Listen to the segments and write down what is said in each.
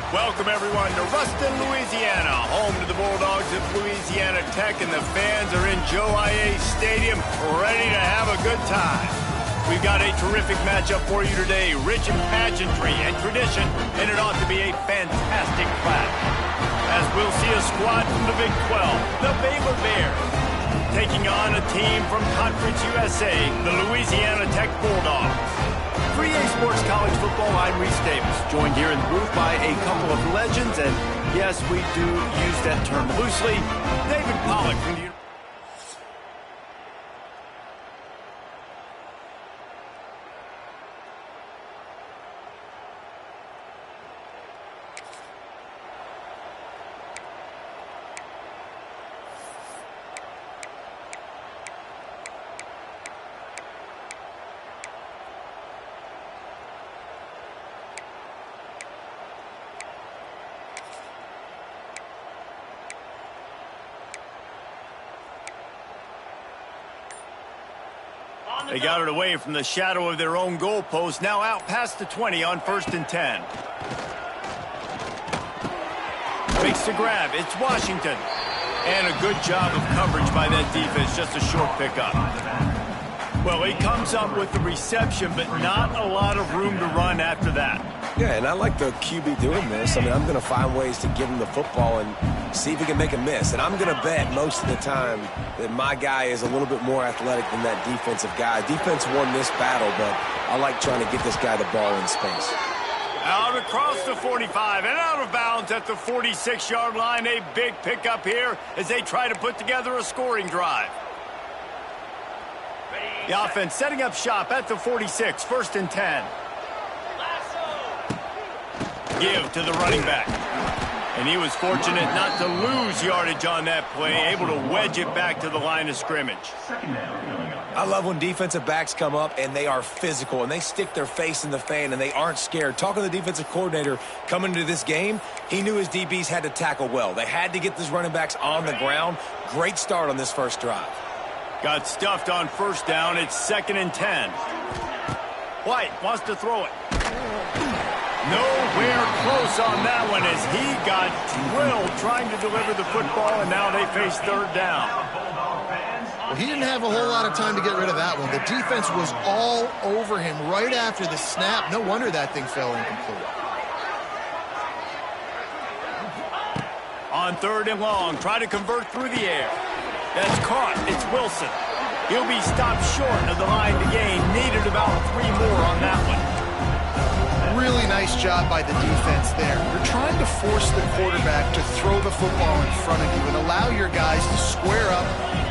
Welcome, everyone, to Ruston, Louisiana, home to the Bulldogs of Louisiana Tech, and the fans are in Joe I.A. Stadium ready to have a good time. We've got a terrific matchup for you today, rich in pageantry and tradition, and it ought to be a fantastic clash. As we'll see a squad from the Big 12, the Baylor Bears, taking on a team from Conference USA, the Louisiana Tech Bulldogs. For EA Sports College Football, I'm Reese Davis, joined here in the booth by a couple of legends, and yes, we do use that term loosely. David Pollack from the They got it away from the shadow of their own goalpost, now out past the 20 on 1st and 10. Makes the grab. It's Washington. And a good job of coverage by that defense, just a short pickup. Well, he comes up with the reception, but not a lot of room to run after that. Yeah, and I like the QB doing this. I mean, I'm going to find ways to give him the football and see if he can make a miss. And I'm going to bet most of the time that my guy is a little bit more athletic than that defensive guy. Defense won this battle, but I like trying to get this guy the ball in space. Out across the 45 and out of bounds at the 46-yard line. A big pickup here as they try to put together a scoring drive. The offense setting up shop at the 46, 1st and 10. Give to the running back. And he was fortunate not to lose yardage on that play, able to wedge it back to the line of scrimmage. I love when defensive backs come up and they are physical and they stick their face in the fan and they aren't scared. Talking to the defensive coordinator coming into this game, he knew his DBs had to tackle well. They had to get these running backs on the ground. Great start on this first drive. Got stuffed on 1st down. It's 2nd and 10. White wants to throw it. Nowhere close on that one as he got drilled trying to deliver the football, and now they face 3rd down. Well, he didn't have a whole lot of time to get rid of that one. The defense was all over him right after the snap. No wonder that thing fell incomplete. On 3rd and long, try to convert through the air. That's caught. It's Wilson. He'll be stopped short of the line to gain. Needed about 3 more on that one. Really nice job by the defense there. You're trying to force the quarterback to throw the football in front of you and allow your guys to square up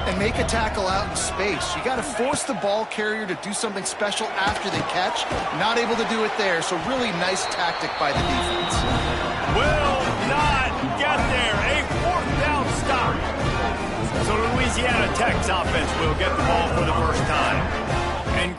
and make a tackle out in space. You got to force the ball carrier to do something special after they catch. Not able to do it there, so really nice tactic by the defense. Will not get there. A 4th down stop. So Louisiana Tech's offense will get the ball for the first time. And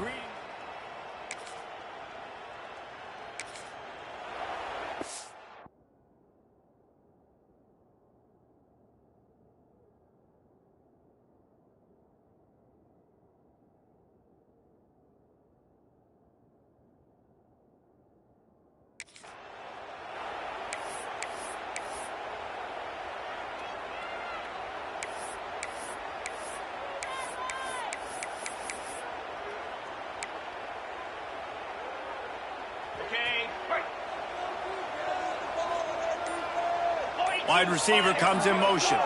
wide receiver comes in motion.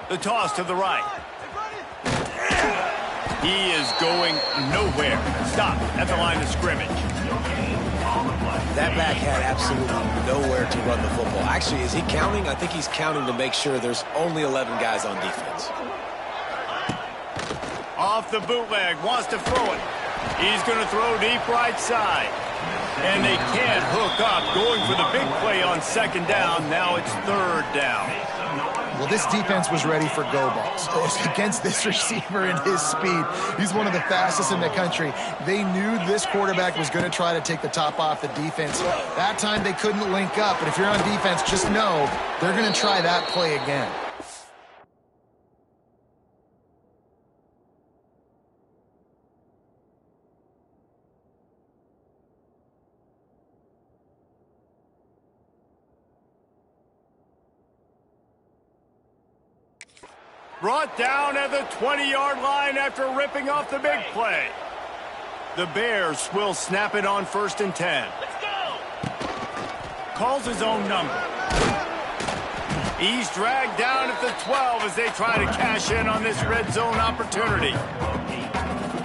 The toss to the right. He is going nowhere. Stop at the line of scrimmage. That back had absolutely nowhere to run the football. Actually, is he counting? I think he's counting to make sure there's only 11 guys on defense. Off the bootleg, wants to throw it. He's going to throw deep right side. And they can't hook up, going for the big play on second down. Now it's third down. Well, this defense was ready for go balls. Against this receiver and his speed, he's one of the fastest in the country. They knew this quarterback was going to try to take the top off the defense. That time they couldn't link up, but if you're on defense, just know they're going to try that play again. Brought down at the 20-yard line after ripping off the big play. The Bears will snap it on 1st and 10. Let's go! Calls his own number. He's dragged down at the 12 as they try to cash in on this red zone opportunity.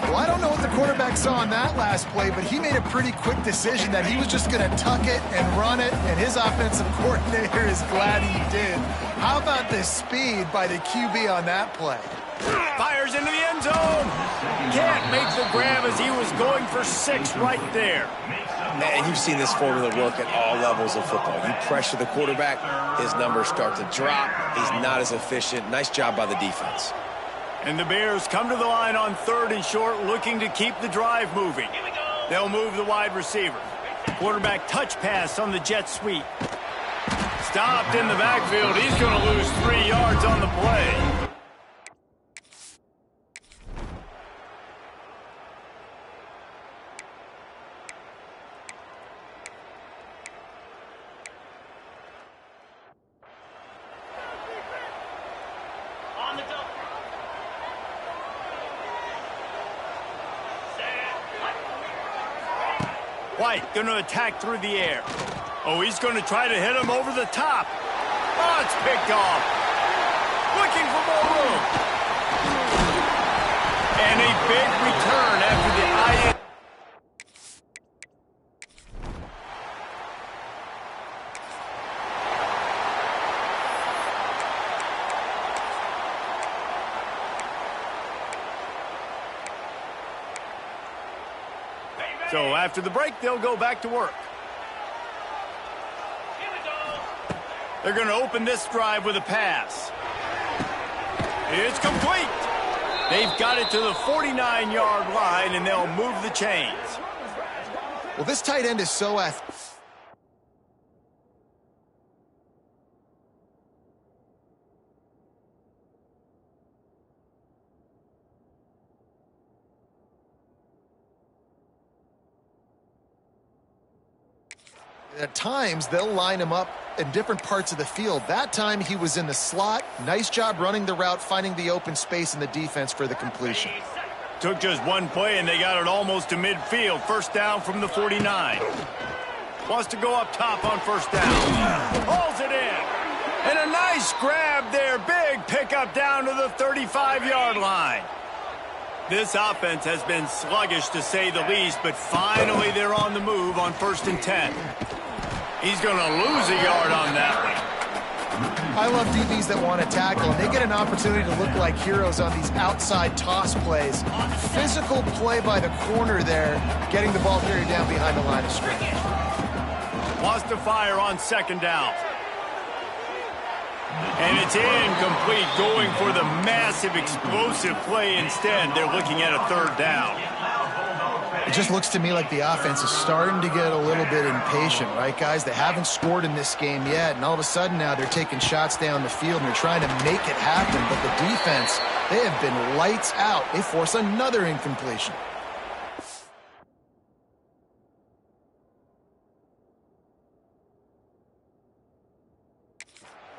Well, I don't know what the quarterback saw on that last play, but he made a pretty quick decision that he was just going to tuck it and run it, and his offensive coordinator is glad he did. How about the speed by the QB on that play? Fires into the end zone. Can't make the grab as he was going for 6 right there. And you've seen this formula work at all levels of football. You pressure the quarterback, his numbers start to drop. He's not as efficient. Nice job by the defense. And the Bears come to the line on 3rd and short, looking to keep the drive moving. They'll move the wide receiver. Quarterback touch pass on the jet sweep. Stopped in the backfield. He's going to lose 3 yards on the play. White going to attack through the air. Oh, he's going to try to hit him over the top. Oh, it's picked off. Looking for more room. And a big return after the eye. So after the break, they'll go back to work. They're going to open this drive with a pass. It's complete. They've got it to the 49-yard line, and they'll move the chains. Well, this tight end is so athletic. At times, they'll line him up in different parts of the field. That time, he was in the slot. Nice job running the route, finding the open space in the defense for the completion. Took just one play, and they got it almost to midfield. 1st down from the 49. Wants to go up top on 1st down. Hauls it in. And a nice grab there. Big pickup down to the 35-yard line. This offense has been sluggish, to say the least, but finally they're on the move on 1st and 10. He's going to lose a yard on that one. I love DBs that want to tackle, and they get an opportunity to look like heroes on these outside toss plays. Physical play by the corner there, getting the ball carried down behind the line of scrimmage. Wants to fire on 2nd down. And it's incomplete, going for the massive explosive play instead. They're looking at a 3rd down. It just looks to me like the offense is starting to get a little bit impatient, right, guys? They haven't scored in this game yet, and all of a sudden now they're taking shots down the field and they're trying to make it happen. But the defense, they have been lights out. They force another incompletion.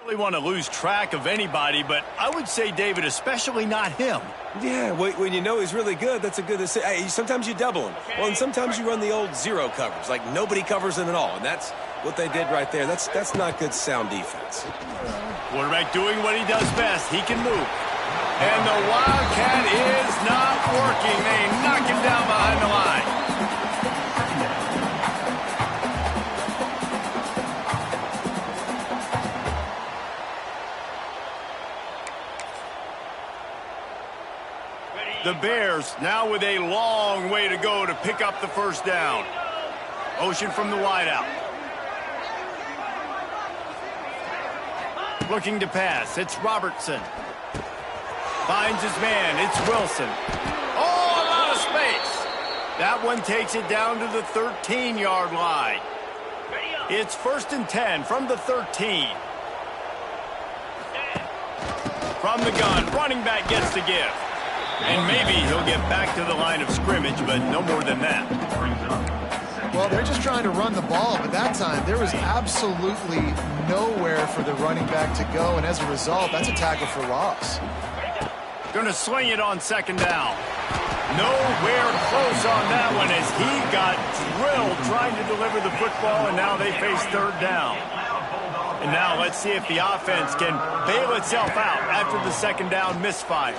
Really want to lose track of anybody, but I would say, David, especially not him. Yeah, when you know he's really good, that's a good decision. Hey, sometimes you double him. Well, and sometimes you run the old zero coverage, like nobody covers him at all, and that's what they did right there. That's not good sound defense. Quarterback doing what he does best. He can move. And the Wildcat is not working. They knock him down behind the line. The Bears now with a long way to go to pick up the 1st down. Motion from the wideout. Looking to pass. It's Robertson. Finds his man. It's Wilson. Oh, a lot of space. That one takes it down to the 13-yard line. It's 1st and 10 from the 13. From the gun, running back gets the give. And maybe he'll get back to the line of scrimmage, but no more than that. Well, they're just trying to run the ball, but that time there was absolutely nowhere for the running back to go, and as a result, that's a tackle for loss. Going to sling it on 2nd down. Nowhere close on that one as he got drilled trying to deliver the football, and now they face 3rd down. And now let's see if the offense can bail itself out after the 2nd down misfire.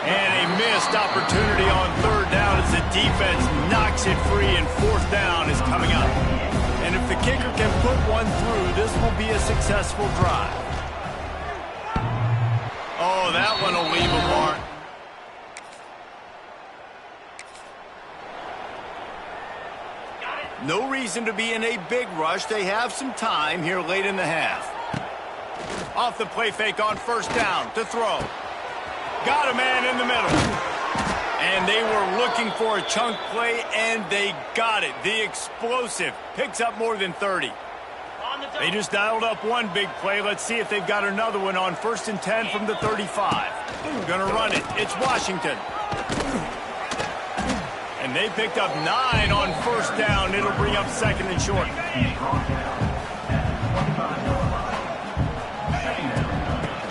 And a missed opportunity on 3rd down as the defense knocks it free, and 4th down is coming up. And if the kicker can put one through, this will be a successful drive. Oh, that one will leave a mark. No reason to be in a big rush. They have some time here late in the half. Off the play fake on 1st down to throw. Got a man in the middle. And they were looking for a chunk play, and they got it. The explosive picks up more than 30. They just dialed up one big play. Let's see if they've got another one on 1st and 10 from the 35. Gonna run it. It's Washington. And they picked up 9 on 1st down. It'll bring up 2nd and short.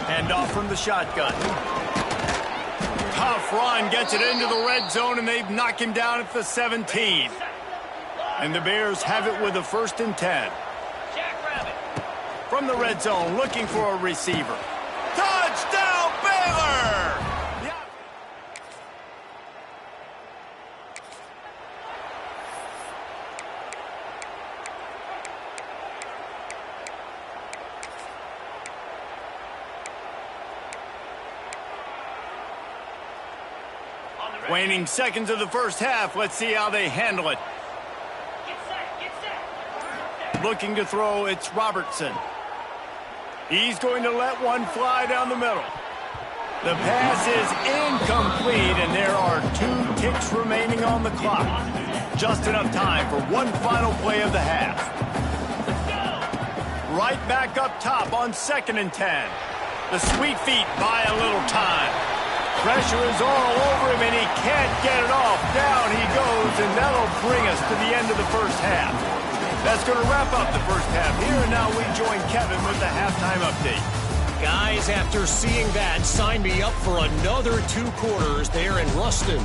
Hand off from the shotgun. Tough run, gets it into the red zone, and they've knocked him down at the 17. And the Bears have it with a 1st and 10. From the red zone, looking for a receiver. Touchdown, Baylor! Waning seconds of the 1st half. Let's see how they handle it. Looking to throw, it's Robertson. He's going to let one fly down the middle. The pass is incomplete, and there are 2 ticks remaining on the clock. Just enough time for one final play of the half. Right back up top on 2nd and 10. The sweet feet buy a little time. Pressure is all over him, and he can't get it off. Down he goes, and that'll bring us to the end of the 1st half. That's going to wrap up the 1st half here, and now we join Kevin with the halftime update. Guys, after seeing that, sign me up for another 2 quarters there in Ruston.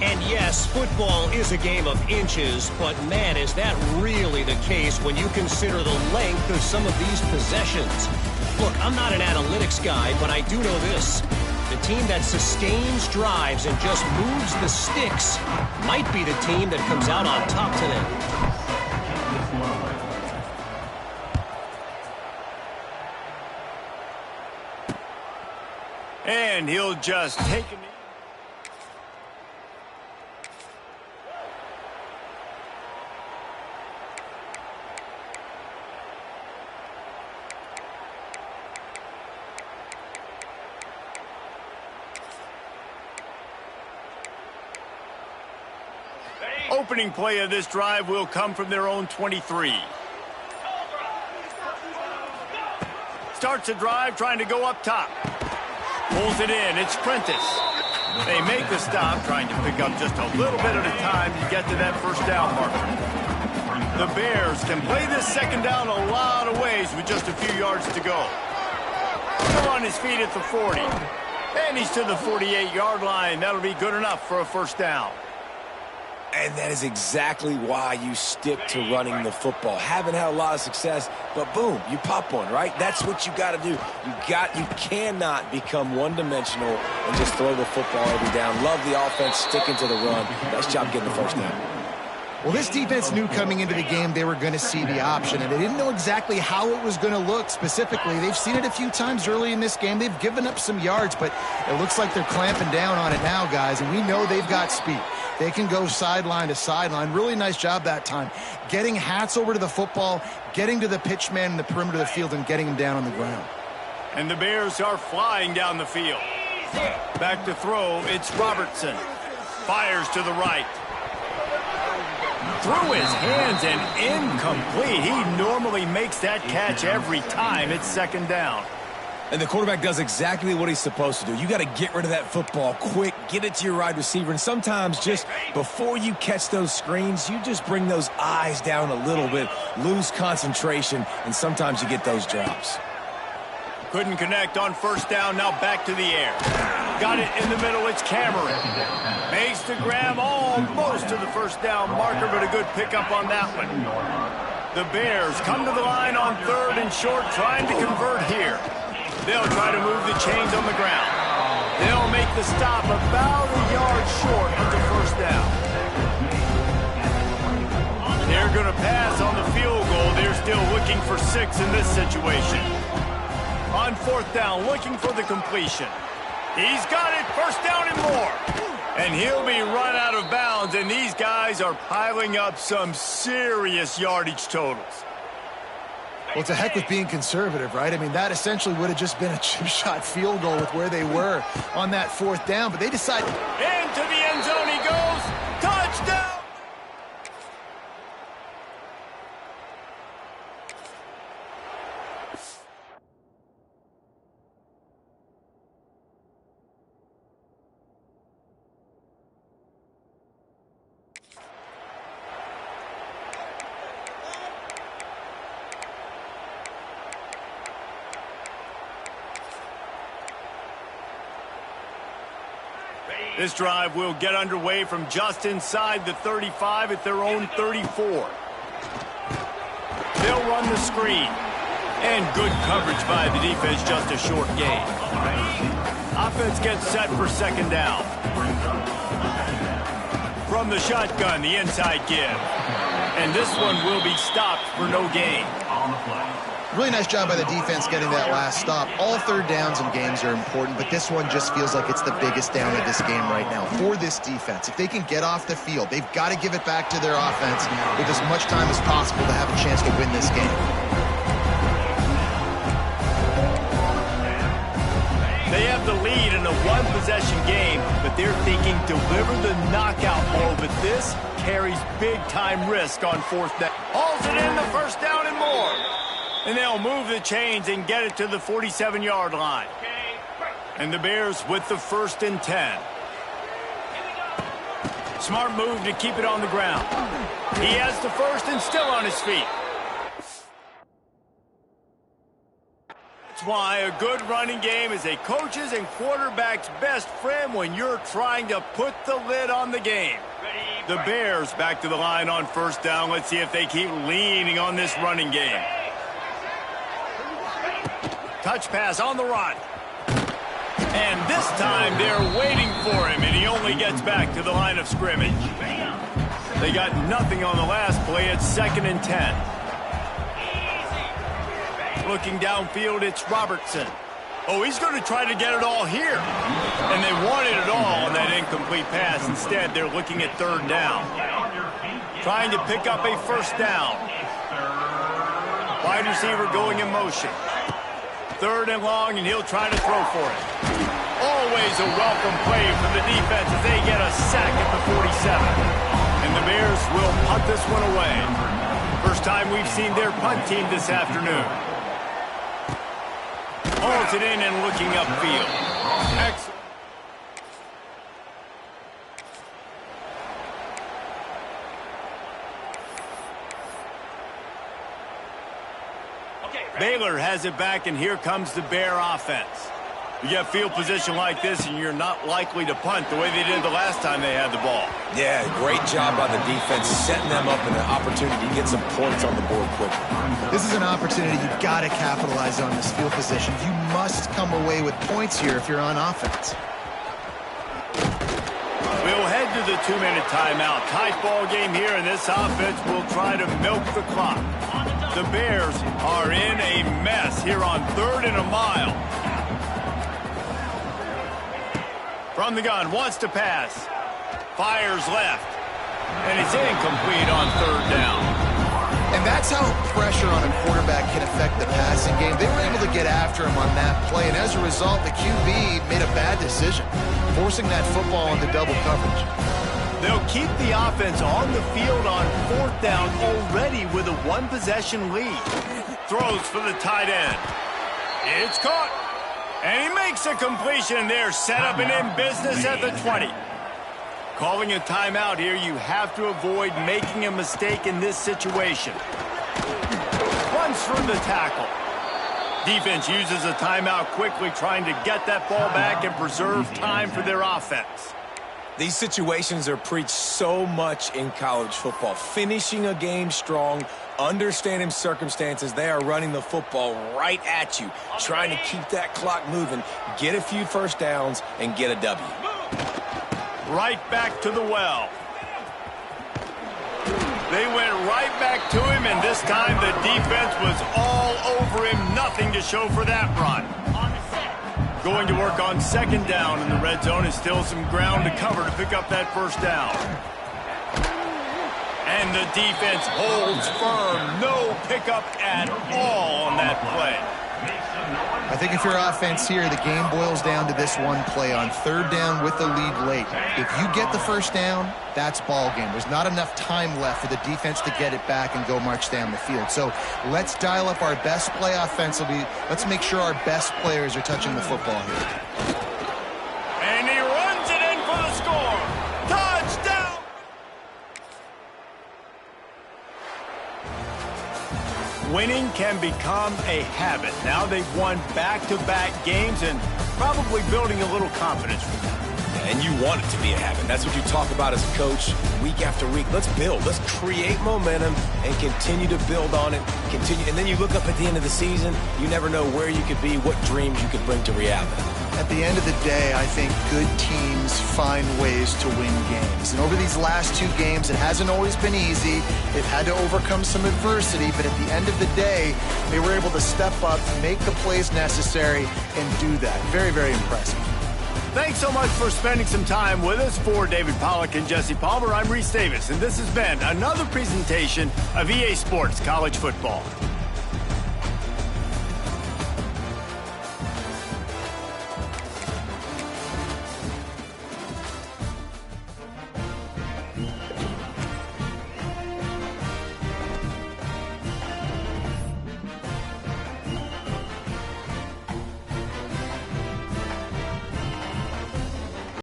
And yes, football is a game of inches, but man, is that really the case when you consider the length of some of these possessions. Look, I'm not an analytics guy, but I do know this. The team that sustains drives and just moves the sticks might be the team that comes out on top today. And he'll just take a knee. Opening play of this drive will come from their own 23. Starts the drive trying to go up top. Pulls it in. It's Prentice. They make the stop, trying to pick up just a little bit at a time to get to that 1st down marker. The Bears can play this 2nd down a lot of ways with just a few yards to go. Still on his feet at the 40. And he's to the 48-yard line. That'll be good enough for a 1st down. And that is exactly why you stick to running the football. Haven't had a lot of success, but boom, you pop one, right? That's what you got to do. You cannot become one-dimensional and just throw the football every down. Love the offense sticking to the run. Nice job getting the 1st down. Well, this defense knew coming into the game they were going to see the option, and they didn't know exactly how it was going to look specifically. They've seen it a few times early in this game. They've given up some yards, but it looks like they're clamping down on it now, guys, and we know they've got speed. They can go sideline to sideline. Really nice job that time. Getting Hats over to the football, getting to the pitch man in the perimeter of the field, and getting him down on the ground. And the Bears are flying down the field. Back to throw, it's Robertson. Fires to the right. Through his hands and incomplete. He normally makes that catch every time. It's second down. And the quarterback does exactly what he's supposed to do. You got to get rid of that football quick, get it to your wide receiver, and sometimes just before you catch those screens, you just bring those eyes down a little bit, lose concentration, and sometimes you get those drops. Couldn't connect on first down, now back to the air. Got it in the middle, it's Cameron. Makes the grab almost to the first down marker, but a good pickup on that one. The Bears come to the line on third and short, trying to convert here. They'll try to move the chains on the ground. They'll make the stop about a yard short of the first down. They're going to pass on the field goal. They're still looking for 6 in this situation. On fourth down, looking for the completion. He's got it, first down and more. And he'll be run out of bounds, and these guys are piling up some serious yardage totals. Well, it's a heck with being conservative, right? I mean, that essentially would have just been a chip shot field goal with where they were on that fourth down, but they decided. Into the end zone he goes. Touchdown! This drive will get underway from just inside the 35 at their own 34. They'll run the screen. And good coverage by the defense, just a short gain. Offense gets set for second down. From the shotgun, the inside give. And this one will be stopped for no gain. Really nice job by the defense getting that last stop. All third downs in games are important, but this one just feels like it's the biggest down of this game right now for this defense. If they can get off the field, they've got to give it back to their offense with as much time as possible to have a chance to win this game. They have the lead in a one-possession game, but they're thinking deliver the knockout blow, but this carries big-time risk on fourth down. Hauls it in the first down and more. And they'll move the chains and get it to the 47-yard line. And the Bears with the 1st and 10. Smart move to keep it on the ground. He has the first and still on his feet. That's why a good running game is a coach's and quarterback's best friend when you're trying to put the lid on the game. The Bears back to the line on first down. Let's see if they keep leaning on this running game. Touch pass on the run. And this time they're waiting for him, and he only gets back to the line of scrimmage. They got nothing on the last play. It's 2nd and 10. Looking downfield, it's Robertson. Oh, he's going to try to get it all here. And they wanted it all on that incomplete pass. Instead, they're looking at third down. Trying to pick up a first down. Wide receiver going in motion. 3rd and long, and he'll try to throw for it. Always a welcome play for the defense as they get a sack at the 47. And the Bears will punt this one away. First time we've seen their punt team this afternoon. Holds it in and looking upfield. Excellent. Baylor has it back, and here comes the Bear offense. You get field position like this, and you're not likely to punt the way they did the last time they had the ball. Yeah, great job by the defense, setting them up in an opportunity to get some points on the board quickly. This is an opportunity you've got to capitalize on, this field position. You must come away with points here if you're on offense. We'll head to the 2-minute timeout. Tight ball game here, and this offense will try to milk the clock. The Bears are in a mess here on 3rd and a mile. From the gun, wants to pass. Fires left. And it's incomplete on 3rd down. And that's how pressure on a quarterback can affect the passing game. They were able to get after him on that play, and as a result, the QB made a bad decision, forcing that football into double coverage. They'll keep the offense on the field on 4th down already with a 1-possession lead. Throws for the tight end. It's caught. And he makes a completion there, set up and in business at the 20. Calling a timeout here, you have to avoid making a mistake in this situation. Runs for the tackle. Defense uses a timeout quickly, trying to get that ball back and preserve time for their offense. These situations are preached so much in college football. Finishing a game strong, understanding circumstances. They are running the football right at you, trying to keep that clock moving, get a few first downs, and get a W. Right back to the well. They went right back to him, and this time the defense was all over him. Nothing to show for that run. Going to work on 2nd down in the red zone. Is still some ground to cover to pick up that first down. And the defense holds firm. No pickup at all on that play. I think if you're offense here, the game boils down to this one play on 3rd down with the lead late. If you get the first down, that's ball game. There's not enough time left for the defense to get it back and go march down the field. So let's dial up our best play offensively. Let's make sure our best players are touching the football here. And he runs it in for the score. Touchdown! Winning can become a habit. Now they've won back-to-back games and probably building a little confidence from that. And you want it to be a habit. That's what you talk about as a coach week after week. Let's build. Let's create momentum and continue to build on it. Continue, and then you look up at the end of the season, you never know where you could be, what dreams you could bring to reality. At the end of the day, I think good teams find ways to win games. And over these last 2 games, it hasn't always been easy. They've had to overcome some adversity, but at the end of the day, they were able to step up, make the plays necessary, and do that. Very, very impressive. Thanks so much for spending some time with us. For David Pollack and Jesse Palmer, I'm Reese Davis, and this has been another presentation of EA Sports College Football.